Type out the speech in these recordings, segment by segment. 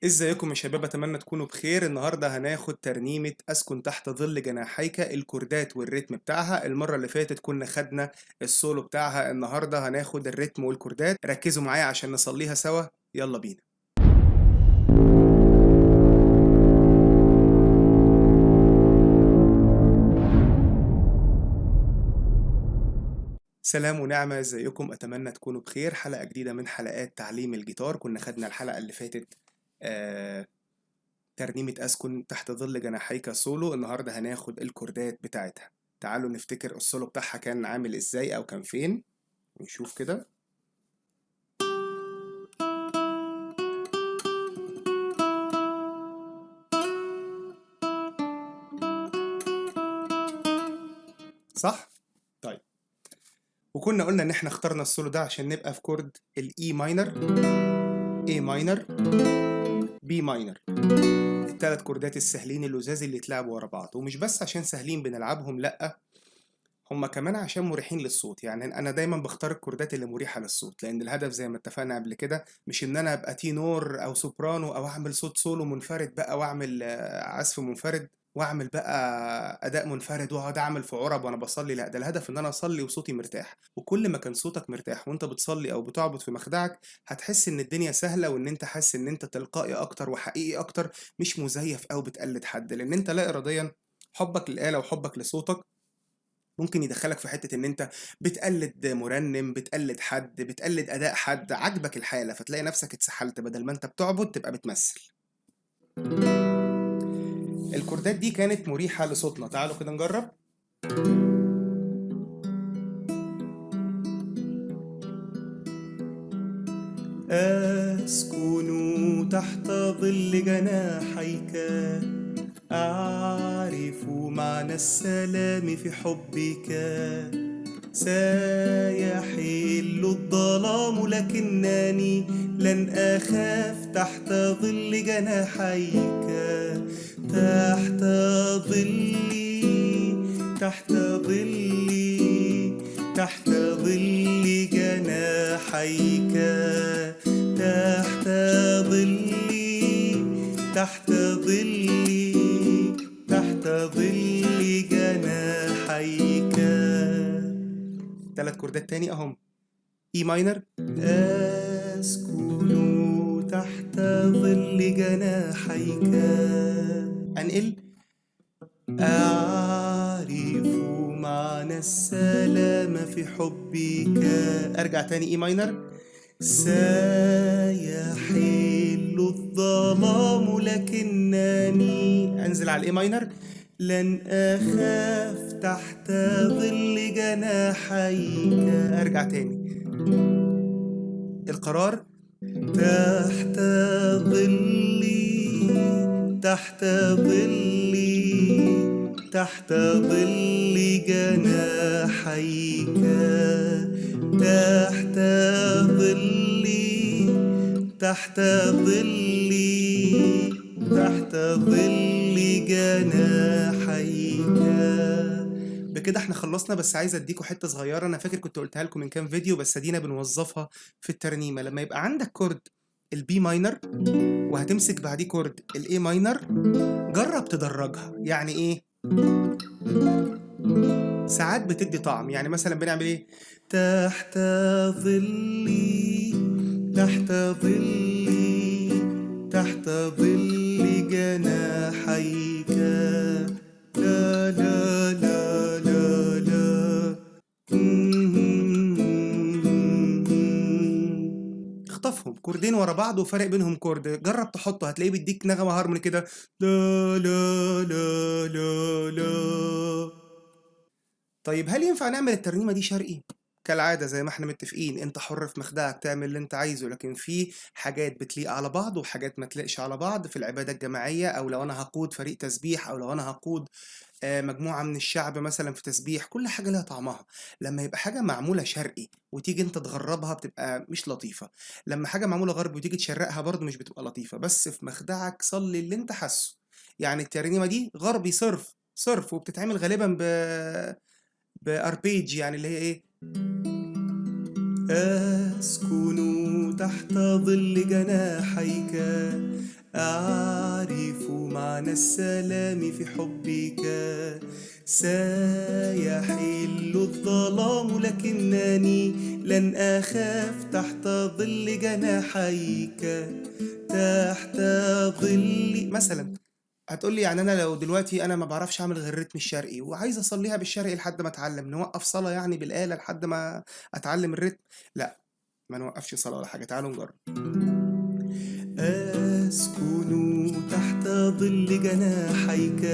ازيكم يا شباب، اتمنى تكونوا بخير. النهارده هناخد ترنيمة اسكن تحت ظل جناحيك، الكوردات والريتم بتاعها. المرة اللي فاتت كنا خدنا السولو بتاعها، النهارده هناخد الريتم والكوردات. ركزوا معايا عشان نصليها سوا. يلا بينا. سلام ونعمة، ازيكم؟ اتمنى تكونوا بخير. حلقة جديدة من حلقات تعليم الجيتار. كنا خدنا الحلقة اللي فاتت آه ترنيمة أسكن تحت ظل جناحيك سولو. النهاردة هناخد الكوردات بتاعتها. تعالوا نفتكر السولو بتاعها كان عامل ازاي أو كان فين. نشوف كده. صح؟ طيب، وكنا قلنا إن احنا اخترنا السولو ده عشان نبقى في كورد الإي ماينر، A ماينر، B ماينر. التلات كوردات السهلين اللزاز اللي يتلعبوا ورا بعض. ومش بس عشان سهلين بنلعبهم، لأ، هما كمان عشان مريحين للصوت. يعني انا دايما بختار الكوردات اللي مريحه للصوت، لان الهدف زي ما اتفقنا قبل كده مش ان انا ابقى تينور او سوبرانو او اعمل صوت سولو منفرد بقى، واعمل عزف منفرد، واعمل بقى اداء منفرد واقعد اعمل في عرب وانا بصلي. لا، ده الهدف ان انا اصلي وصوتي مرتاح. وكل ما كان صوتك مرتاح وانت بتصلي او بتعبد في مخدعك، هتحس ان الدنيا سهله، وان انت حاسس ان انت تلقائي اكتر وحقيقي اكتر، مش مزيف او بتقلد حد. لان انت لا اراديا حبك للآلة وحبك لصوتك ممكن يدخلك في حتة ان انت بتقلد مرنم، بتقلد حد، بتقلد اداء حد، عاجبك الحالة فتلاقي نفسك اتسحلت، بدل ما انت بتعبد تبقى بتمثل. الكوردات دي كانت مريحة لصوتنا. تعالوا كده نجرب. أسكن تحت ظل جناحيك، أعرف معنى السلام في حبك. سيحل الظلام لكنني لن أخاف تحت ظل جناحيك. تحت ظلي، تحت ظلي، تحت ظل جناحيك. تحت ظلي، تحت ظلي، تحت ظل جناحيك. تلات كوردات تاني اهم. اي ماينر، اسكن تحت ظل جناحيك. انقل، اعرف معنى السلام في حبك. ارجع تاني اي ماينر. سيحل الظلام لكنني انزل على الاي ماينر. لن اخاف تحت ظل جناحيك. ارجع تاني القرار. تحت ظلي، تحت ظلي، تحت ظل جناحيك. تحت ظلي، تحت ظلي، تحت ظل جناحيك. بكده احنا خلصنا. بس عايز اديكم حته صغيره، انا فاكر كنت قلتها لكم من كام فيديو، بس ادينا بنوظفها في الترنيمه. لما يبقى عندك كورد البي ماينر وهتمسك بعديه كورد الاي ماينر، جرب تدرجها. يعني ايه؟ ساعات بتدي طعم. يعني مثلا بنعمل ايه؟ تحت ظلي، تحت ظلي، تحت ظل جناحيك. لا لا لا لا لا. اخطفهم كوردين ورا بعض وفرق بينهم كورد. جرب تحطه هتلاقيه بيديك نغمة هارموني كده. لا لا لا لا لا. طيب، هل ينفع نعمل الترنيمة دي شرقي؟ كالعادة زي ما احنا متفقين، انت حر في مخدعك تعمل اللي انت عايزه، لكن في حاجات بتليق على بعض وحاجات ما تليقش على بعض في العبادة الجماعية، او لو انا هقود فريق تسبيح، او لو انا هقود مجموعة من الشعب مثلا في تسبيح. كل حاجة لها طعمها. لما يبقى حاجة معمولة شرقي وتيجي انت تغربها بتبقى مش لطيفة. لما حاجة معمولة غربي وتيجي تشرقها برضو مش بتبقى لطيفة. بس في مخدعك صلي اللي انت حاسه. يعني الترنيمة دي غربي صرف صرف، وبتتعمل غالبا باربيج، يعني اللي هي ايه، أسكن تحت ظل جناحيك، أعرف معنى السلام في حبك. سيحل الظلام لكنني لن أخاف تحت ظل جناحيك. تحت ظل مثلا، هتقولي يعني انا لو دلوقتي انا ما بعرفش اعمل غير الريتم الشرقي وعايز اصليها بالشرقي لحد ما اتعلم، نوقف صلاة يعني بالآلة لحد ما اتعلم الريتم؟ لا، ما نوقفش صلاة ولا حاجة، تعالوا نجرب. أسكن تحت ظل جناحيك،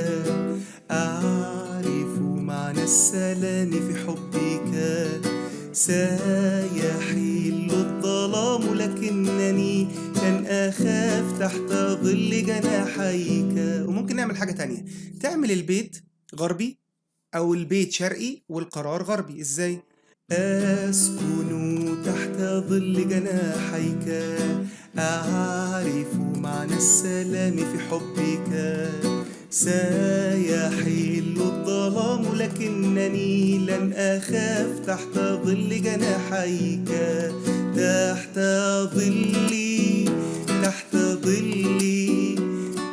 أعرف معنى السلام في حبك. سيحل الظلام لكنني لن أخاف تحت ظل جناحيك. وممكن نعمل حاجة تانية، تعمل البيت غربي أو البيت شرقي والقرار غربي. إزاي؟ أسكن تحت ظل جناحيك، أعرف معنى السلام في حبك. سيحل الظلام لكنني لن أخاف تحت ظل جناحيك. تحت ظلي، تحت ظلي،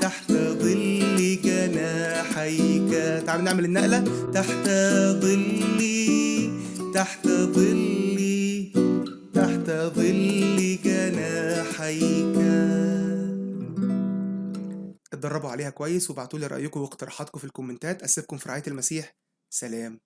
تحت ظل جناحيك. تعالوا نعمل النقلة. تحت ظلي، تحت ظلي، تحت ظل جناحيك. اتدربوا عليها كويس وابعتوا لي رأيكم واقتراحاتكم في الكومنتات. أسيبكم في رعاية المسيح. سلام.